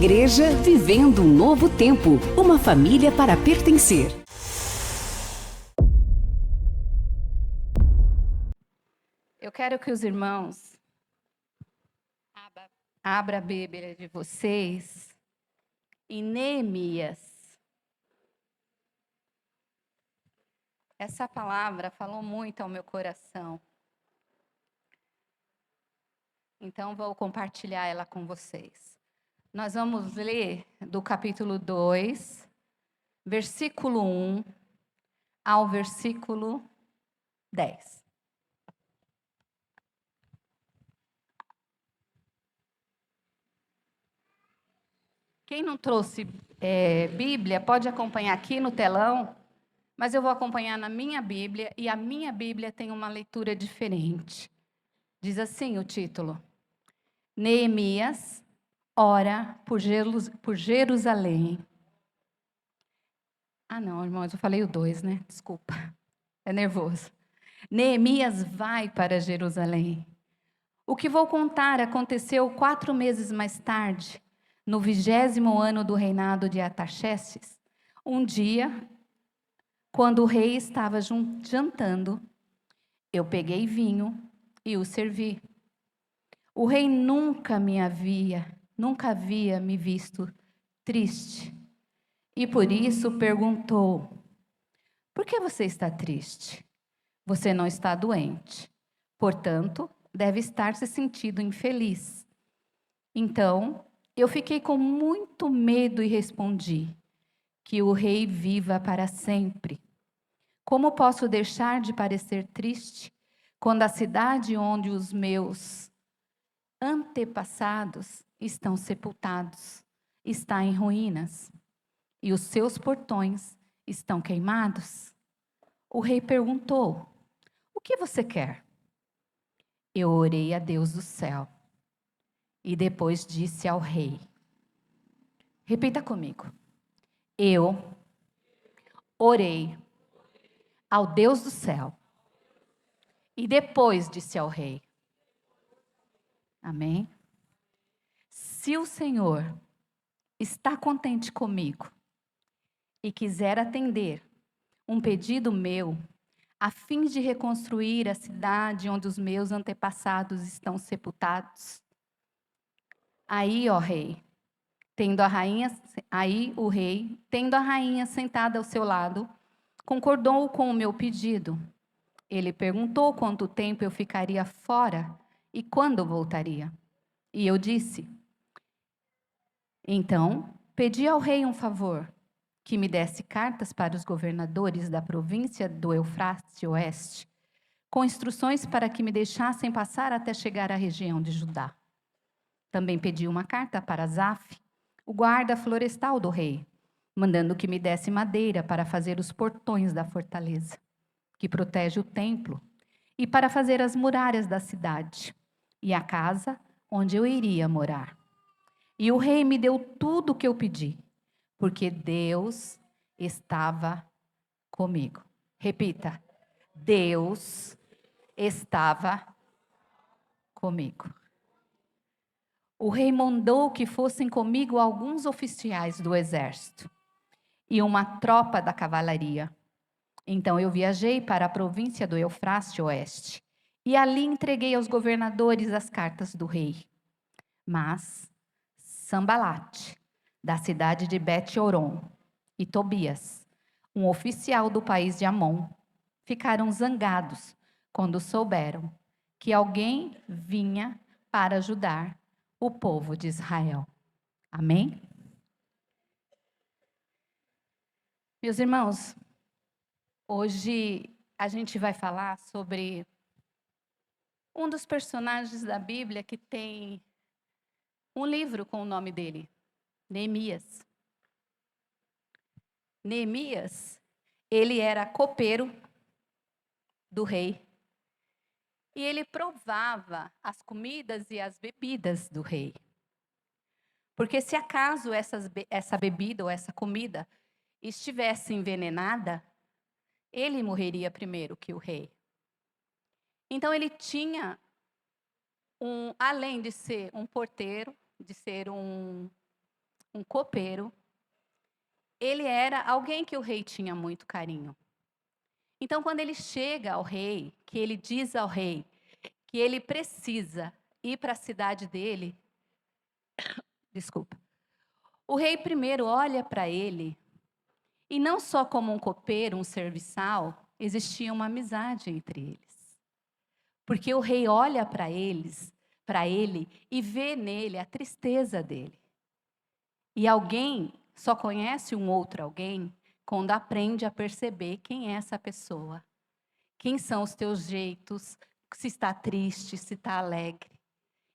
Igreja Vivendo um Novo Tempo. Uma família para pertencer. Eu quero que os irmãos abram a Bíblia de vocês em Neemias. Essa palavra falou muito ao meu coração. Então, vou compartilhar ela com vocês. Nós vamos ler do capítulo 2, versículo 1 ao versículo 10. Quem não trouxe Bíblia, pode acompanhar aqui no telão, mas eu vou acompanhar na minha Bíblia, e a minha Bíblia tem uma leitura diferente. Diz assim o título: Neemias ora por Jerusalém. Ah, não, irmãos, eu falei o 2, né? Desculpa, é nervoso. Neemias vai para Jerusalém. O que vou contar aconteceu 4 meses mais tarde, no 20º ano do reinado de Artaxerxes. Um dia, quando o rei estava jantando, eu peguei vinho e o servi. O rei nunca havia me visto triste. E por isso perguntou: por que você está triste? Você não está doente. Portanto, deve estar se sentindo infeliz. Então, eu fiquei com muito medo e respondi: que o rei viva para sempre. Como posso deixar de parecer triste quando a cidade onde os meus antepassados estão sepultados está em ruínas e os seus portões estão queimados? O rei perguntou: o que você quer? Eu orei a Deus do céu e depois disse ao rei. Repita comigo. Eu orei ao Deus do céu e depois disse ao rei. Amém? Se o Senhor está contente comigo e quiser atender um pedido meu, a fim de reconstruir a cidade onde os meus antepassados estão sepultados, aí, ó rei, o rei, tendo a rainha sentada ao seu lado, concordou com o meu pedido. Ele perguntou quanto tempo eu ficaria fora e quando voltaria. E eu disse: então, pedi ao rei um favor, que me desse cartas para os governadores da província do Eufrates Oeste, com instruções para que me deixassem passar até chegar à região de Judá. Também pedi uma carta para Zaf, o guarda florestal do rei, mandando que me desse madeira para fazer os portões da fortaleza, que protege o templo, e para fazer as muralhas da cidade, e a casa onde eu iria morar. E o rei me deu tudo o que eu pedi, porque Deus estava comigo. Repita: Deus estava comigo. O rei mandou que fossem comigo alguns oficiais do exército e uma tropa da cavalaria. Então eu viajei para a província do Eufrates Oeste e ali entreguei aos governadores as cartas do rei. Mas Sambalate, da cidade de Bet-Horon, e Tobias, um oficial do país de Amon, ficaram zangados quando souberam que alguém vinha para ajudar o povo de Israel. Amém? Meus irmãos, hoje a gente vai falar sobre um dos personagens da Bíblia que tem um livro com o nome dele, Neemias. Neemias, ele era copeiro do rei e ele provava as comidas e as bebidas do rei. Porque se acaso essa bebida ou essa comida estivesse envenenada, ele morreria primeiro que o rei. Então ele tinha, além de ser um porteiro, de ser um um copeiro, ele era alguém que o rei tinha muito carinho. Então, quando ele chega ao rei, que ele diz ao rei que ele precisa ir para a cidade dele, desculpa, o rei primeiro olha para ele, e não só como um copeiro, um serviçal, existia uma amizade entre eles. Porque o rei olha para ele, e vê nele a tristeza dele. E alguém só conhece um outro alguém quando aprende a perceber quem é essa pessoa. Quem são os teus jeitos, se está triste, se está alegre.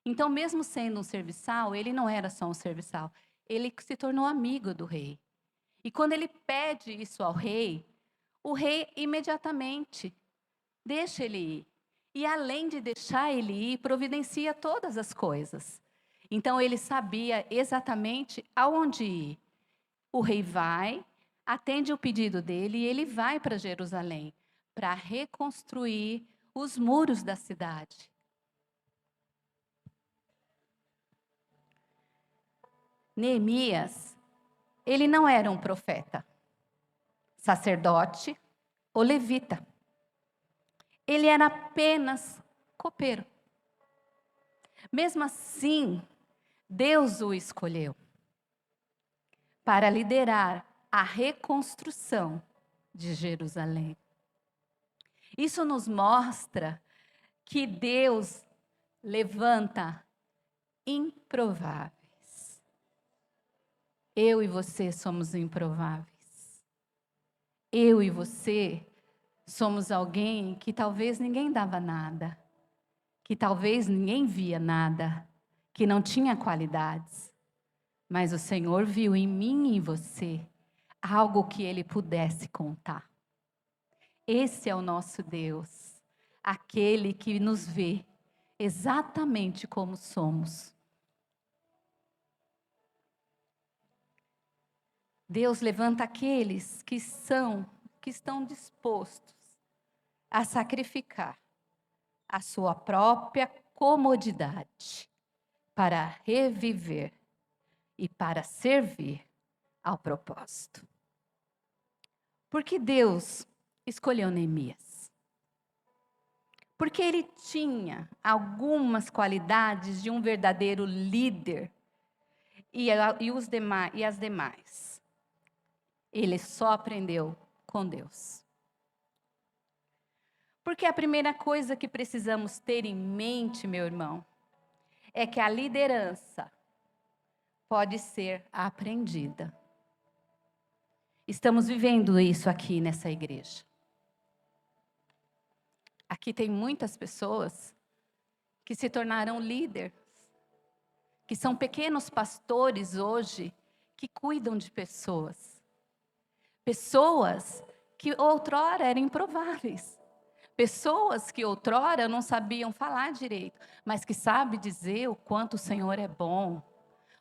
Então, mesmo sendo um serviçal, ele não era só um serviçal. Ele se tornou amigo do rei. E quando ele pede isso ao rei, o rei imediatamente deixa ele ir. E além de deixar ele ir, providencia todas as coisas. Então ele sabia exatamente aonde ir. O rei vai, atende o pedido dele e ele vai para Jerusalém para reconstruir os muros da cidade. Neemias, ele não era um profeta, sacerdote ou levita. Ele era apenas copeiro. Mesmo assim, Deus o escolheu para liderar a reconstrução de Jerusalém. Isso nos mostra que Deus levanta improváveis. Eu e você somos improváveis. Eu e você somos alguém que talvez ninguém dava nada, que talvez ninguém via nada, que não tinha qualidades. Mas o Senhor viu em mim e em você algo que Ele pudesse contar. Esse é o nosso Deus, aquele que nos vê exatamente como somos. Deus levanta aqueles que estão dispostos a sacrificar a sua própria comodidade para reviver e para servir ao propósito. Porque Deus escolheu Neemias? Porque ele tinha algumas qualidades de um verdadeiro líder e as demais. Ele só aprendeu com Deus. Porque a primeira coisa que precisamos ter em mente, meu irmão, é que a liderança pode ser aprendida. Estamos vivendo isso aqui nessa igreja. Aqui tem muitas pessoas que se tornaram líderes, que são pequenos pastores hoje, que cuidam de pessoas. Pessoas que outrora eram improváveis. Pessoas que outrora não sabiam falar direito, mas que sabem dizer o quanto o Senhor é bom,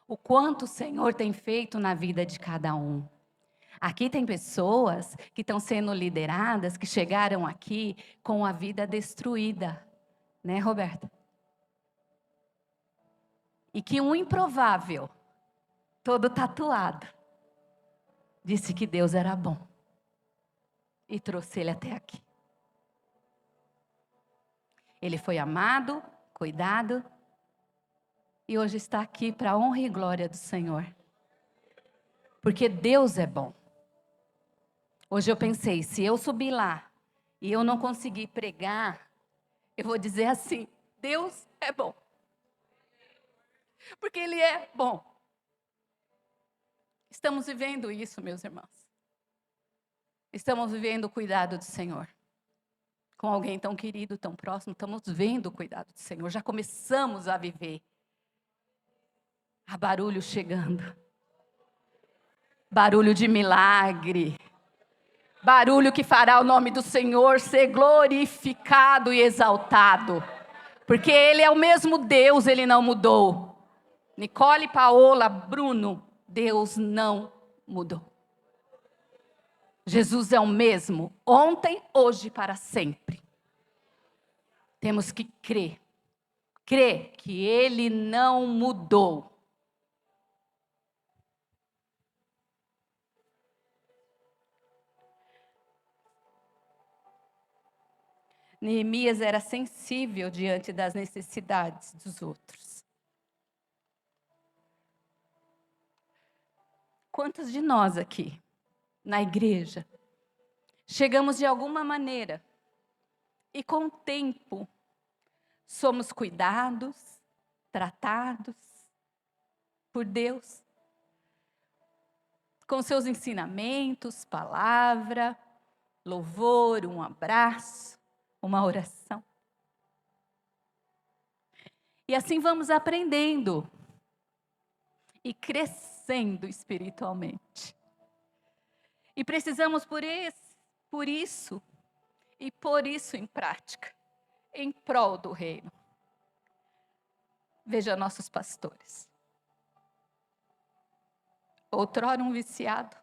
o quanto o Senhor tem feito na vida de cada um. Aqui tem pessoas que estão sendo lideradas, que chegaram aqui com a vida destruída, né, Roberta? E que um improvável, todo tatuado, disse que Deus era bom e trouxe ele até aqui. Ele foi amado, cuidado e hoje está aqui para a honra e glória do Senhor. Porque Deus é bom. Hoje eu pensei, se eu subir lá e eu não conseguir pregar, eu vou dizer assim, Deus é bom. Porque Ele é bom. Estamos vivendo isso, meus irmãos. Estamos vivendo o cuidado do Senhor. Com alguém tão querido, tão próximo, estamos vendo o cuidado do Senhor. Já começamos a viver. Há barulho chegando. Barulho de milagre. Barulho que fará o nome do Senhor ser glorificado e exaltado. Porque Ele é o mesmo Deus, Ele não mudou. Nicole, Paola, Bruno, Deus não mudou. Jesus é o mesmo, ontem, hoje e para sempre. Temos que crer que Ele não mudou. Neemias era sensível diante das necessidades dos outros. Quantos de nós aqui, na igreja, chegamos de alguma maneira e com o tempo somos cuidados, tratados por Deus, com seus ensinamentos, palavra, louvor, um abraço, uma oração. E assim vamos aprendendo e crescendo espiritualmente. E precisamos por isso e pôr isso em prática, em prol do reino. Veja nossos pastores. Outrora um viciado,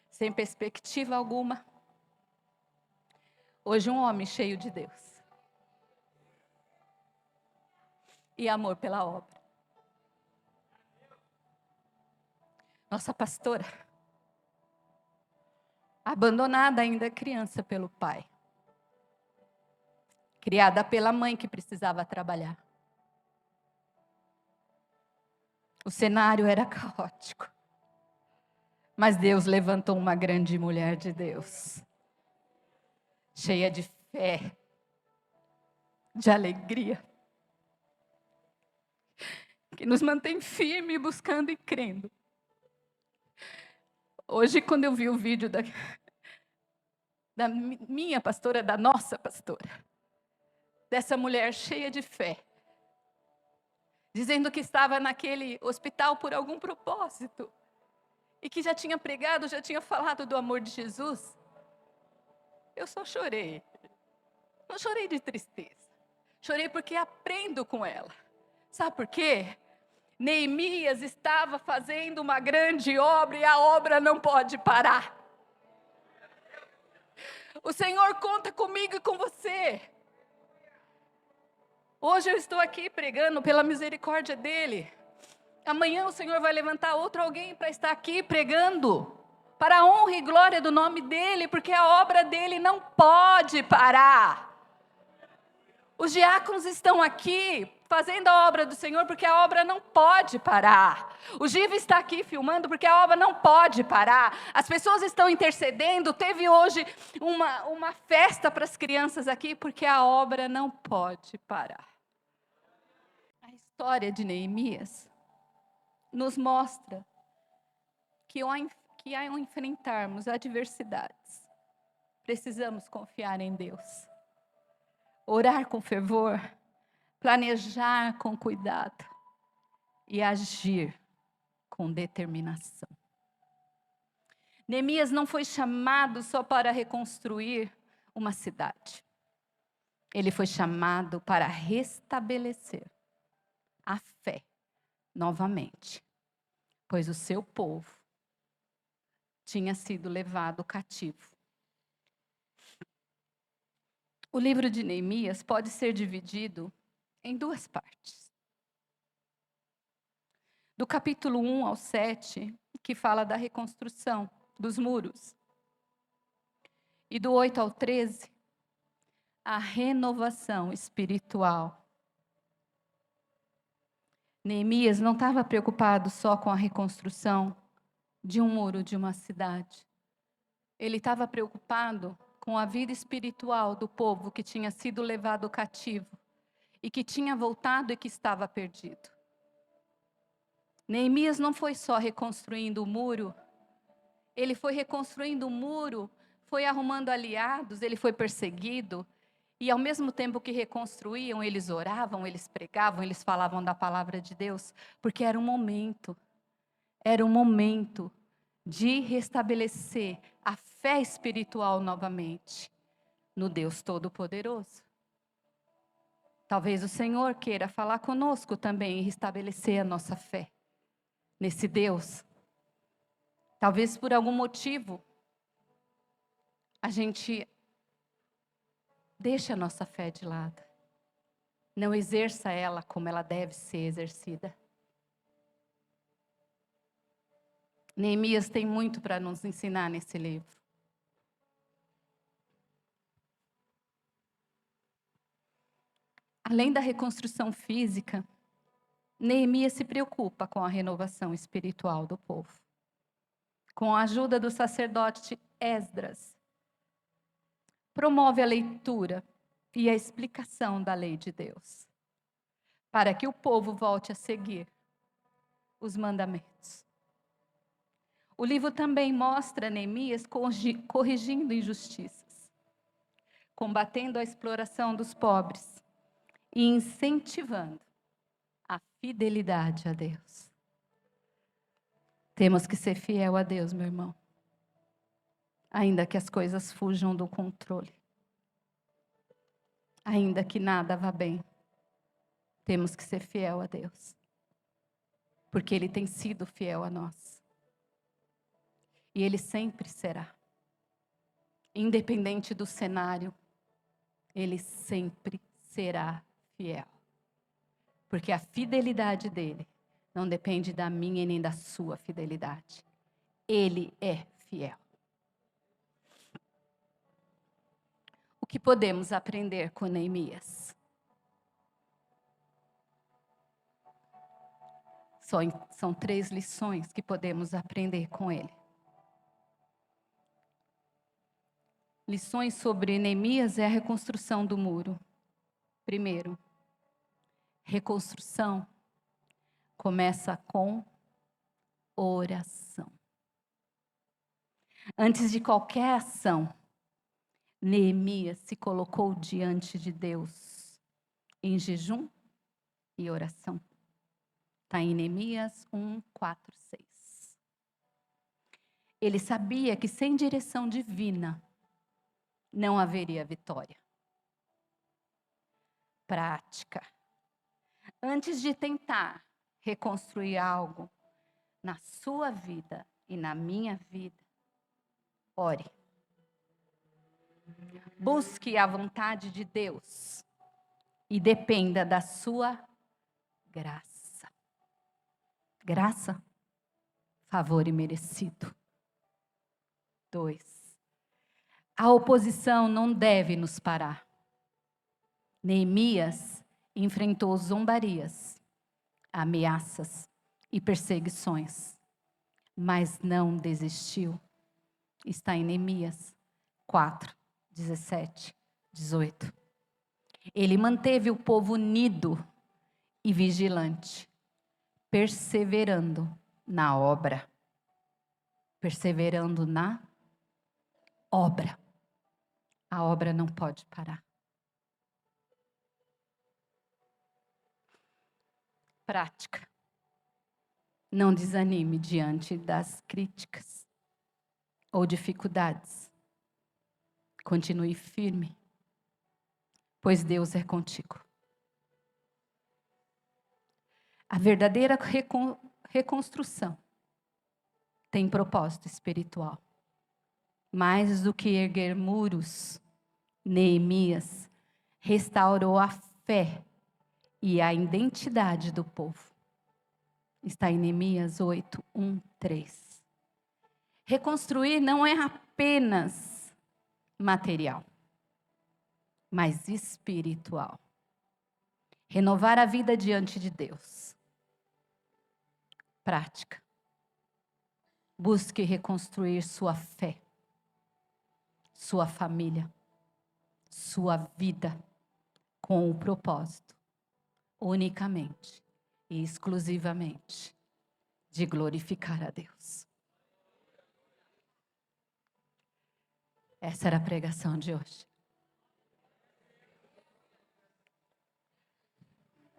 sem perspectiva alguma. Hoje um homem cheio de Deus. E amor pela obra. Nossa pastora, abandonada ainda criança pelo pai. Criada pela mãe que precisava trabalhar. O cenário era caótico. Mas Deus levantou uma grande mulher de Deus. Cheia de fé, de alegria. Que nos mantém firme, buscando e crendo. Hoje, quando eu vi o vídeo da minha pastora, da nossa pastora, dessa mulher cheia de fé, dizendo que estava naquele hospital por algum propósito, e que já tinha pregado, já tinha falado do amor de Jesus, eu só chorei. Não chorei de tristeza, chorei porque aprendo com ela. Sabe por quê? Neemias estava fazendo uma grande obra e a obra não pode parar. O Senhor conta comigo e com você. Hoje eu estou aqui pregando pela misericórdia dEle. Amanhã o Senhor vai levantar outro alguém para estar aqui pregando, para a honra e glória do nome dEle, porque a obra dEle não pode parar. Os diáconos estão aqui fazendo a obra do Senhor, porque a obra não pode parar. O Giva está aqui filmando, porque a obra não pode parar. As pessoas estão intercedendo. Teve hoje uma festa para as crianças aqui, porque a obra não pode parar. A história de Neemias nos mostra que ao enfrentarmos adversidades, precisamos confiar em Deus. Orar com fervor, planejar com cuidado e agir com determinação. Neemias não foi chamado só para reconstruir uma cidade. Ele foi chamado para restabelecer a fé novamente, pois o seu povo tinha sido levado cativo. O livro de Neemias pode ser dividido em duas partes. Do capítulo 1 ao 7, que fala da reconstrução dos muros. E do 8 ao 13, a renovação espiritual. Neemias não estava preocupado só com a reconstrução de um muro de uma cidade. Ele estava preocupado com a vida espiritual do povo que tinha sido levado cativo e que tinha voltado e que estava perdido. Neemias não foi só reconstruindo o muro, ele foi reconstruindo o muro, foi arrumando aliados, ele foi perseguido, e ao mesmo tempo que reconstruíam, eles oravam, eles pregavam, eles falavam da palavra de Deus, porque era um momento de restabelecer a fé espiritual novamente no Deus Todo-Poderoso. Talvez o Senhor queira falar conosco também e restabelecer a nossa fé nesse Deus. Talvez por algum motivo a gente deixa a nossa fé de lado. Não exerça ela como ela deve ser exercida. Neemias tem muito para nos ensinar nesse livro. Além da reconstrução física, Neemias se preocupa com a renovação espiritual do povo. Com a ajuda do sacerdote Esdras, promove a leitura e a explicação da lei de Deus, para que o povo volte a seguir os mandamentos. O livro também mostra Neemias corrigindo injustiças, combatendo a exploração dos pobres e incentivando a fidelidade a Deus. Temos que ser fiel a Deus, meu irmão, ainda que as coisas fujam do controle, ainda que nada vá bem, temos que ser fiel a Deus, porque Ele tem sido fiel a nós. E Ele sempre será. Independente do cenário, Ele sempre será fiel. Porque a fidelidade dEle não depende da minha e nem da sua fidelidade. Ele é fiel. O que podemos aprender com Neemias? São 3 lições que podemos aprender com ele. Lições sobre Neemias é a reconstrução do muro. Primeiro, reconstrução começa com oração. Antes de qualquer ação, Neemias se colocou diante de Deus em jejum e oração. Está em Neemias 1, 4, 6. Ele sabia que sem direção divina não haveria vitória. Prática. Antes de tentar reconstruir algo na sua vida e na minha vida, ore. Busque a vontade de Deus e dependa da sua graça. Graça, favor imerecido. 2. A oposição não deve nos parar. Neemias enfrentou zombarias, ameaças e perseguições, mas não desistiu. Está em Neemias 4, 17, 18. Ele manteve o povo unido e vigilante, perseverando na obra. Perseverando na obra. A obra não pode parar. Prática. Não desanime diante das críticas ou dificuldades. Continue firme, pois Deus é contigo. A verdadeira reconstrução tem propósito espiritual. Mais do que erguer muros, Neemias restaurou a fé e a identidade do povo. Está em Neemias 8, 1, 3. Reconstruir não é apenas material, mas espiritual. Renovar a vida diante de Deus. Prática. Busque reconstruir sua fé, sua família, sua vida, com o propósito, unicamente e exclusivamente, de glorificar a Deus. Essa era a pregação de hoje.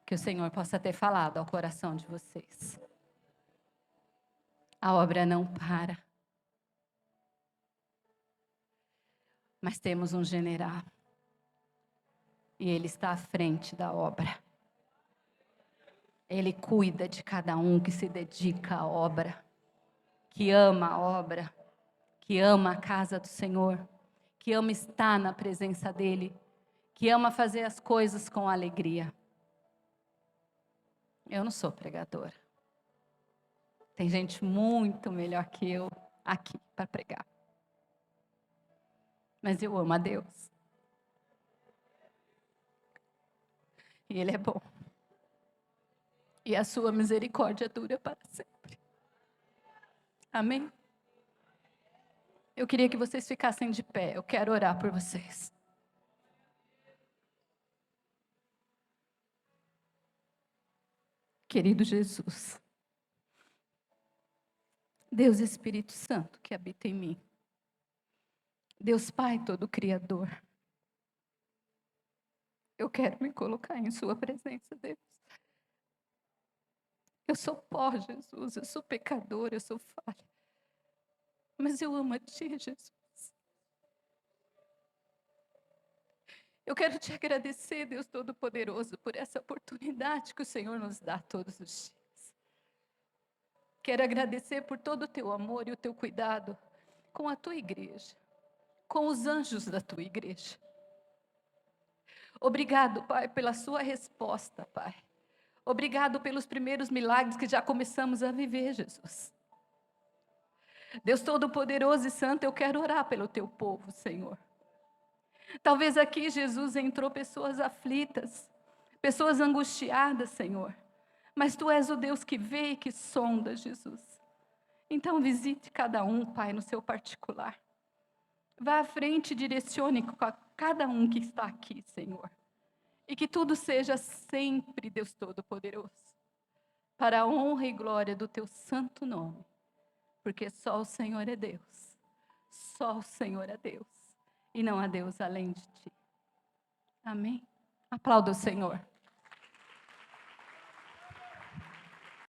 Que o Senhor possa ter falado ao coração de vocês. A obra não para. Mas temos um general. E ele está à frente da obra. Ele cuida de cada um que se dedica à obra. Que ama a obra. Que ama a casa do Senhor. Que ama estar na presença dEle. Que ama fazer as coisas com alegria. Eu não sou pregadora. Tem gente muito melhor que eu aqui para pregar. Mas eu amo a Deus. E Ele é bom. E a sua misericórdia dura para sempre. Amém? Eu queria que vocês ficassem de pé. Eu quero orar por vocês. Querido Jesus, Deus Espírito Santo que habita em mim, Deus Pai todo Criador, eu quero me colocar em sua presença, Deus. Eu sou pó, Jesus, eu sou pecadora, eu sou falha, mas eu amo a Ti, Jesus. Eu quero Te agradecer, Deus Todo-Poderoso, por essa oportunidade que o Senhor nos dá todos os dias. Quero agradecer por todo o Teu amor e o Teu cuidado com a Tua igreja, com os anjos da Tua igreja. Obrigado, Pai, pela Sua resposta, Pai. Obrigado pelos primeiros milagres que já começamos a viver, Jesus. Deus Todo-Poderoso e Santo, eu quero orar pelo Teu povo, Senhor. Talvez aqui, Jesus, entrou pessoas aflitas, pessoas angustiadas, Senhor. Mas Tu és o Deus que vê e que sonda, Jesus. Então visite cada um, Pai, no seu particular. Vá à frente e direcione cada um que está aqui, Senhor. E que tudo seja sempre, Deus Todo-Poderoso, para a honra e glória do Teu santo nome. Porque só o Senhor é Deus. Só o Senhor é Deus. E não há Deus além de Ti. Amém? Aplauda o Senhor.